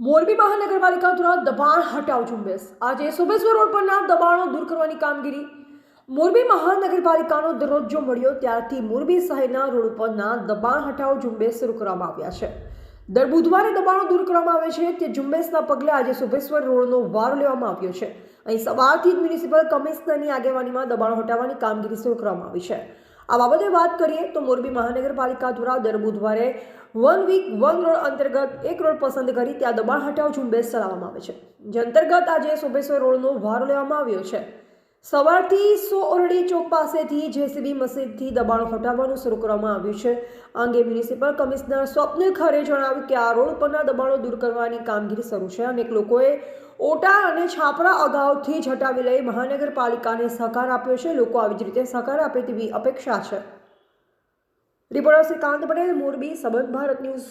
મોરબી મહાનગરપાલિકા દ્વારા દબાણ હટાવ ઝુંબેશ આજે સુબેશ્વર રોડ પરના દબાણો દૂર કરવાની કામગીરી મોરબી મહાનગરપાલિકાનો દરજ્જો મળ્યો ત્યારથી મોરબી શહેરના રોડ પરના દબાણ હટાવ ઝુંબેશ શરૂ કરવામાં આવ્યા છે। દર બુધવારે દબાણો દૂર કરવામાં આવે છે તે ઝુંબેશના પગલે આજે સુબેશ્વર રોડનો વારો લેવામાં આવ્યો છે। અહીં સવારથી જ મ્યુનિસિપલ કમિશનરની આગેવાનીમાં દબાણો હટાવવાની કામગીરી શરૂ કરવામાં આવી છે। આ બાબતે વાત કરીએ તો મોરબી મહાનગરપાલિકા દ્વારા દર બુધવારે 1 વીક 1 રોડ અંતર્ગત એક રોડ પસંદ કરી ત્યાં દબાણ હટાવ ઝુંબેશ ચલાવવામાં આવે છે, જે અંતર્ગત આજે સુબેશ્વર રોડનો વારો લેવામાં આવ્યો છે। સવારથી સોરડી ચોક પાસેથી જેસીબી મશીનથી દબાણો હટાવવાનું શરૂ કરવામાં આવ્યું છે। આ અંગે મ્યુનિસિપલ કમિશનર સ્વપ્નિલ ખરે જણાવ્યું કે આ રોડ પરના દબાણો દૂર કરવાની કામગીરી શરૂ છે। અનેક લોકોએ ઓટા અને છાપરા અગાઉથી જ હટાવી લઈ મહાનગરપાલિકાને સહકાર આપ્યો છે। લોકો આવી જ રીતે સહકાર આપે તેવી અપેક્ષા છે। રિપોર્ટર શ્રીકાંત પટેલ, મોરબી, સંબંધ ભારત ન્યૂઝ।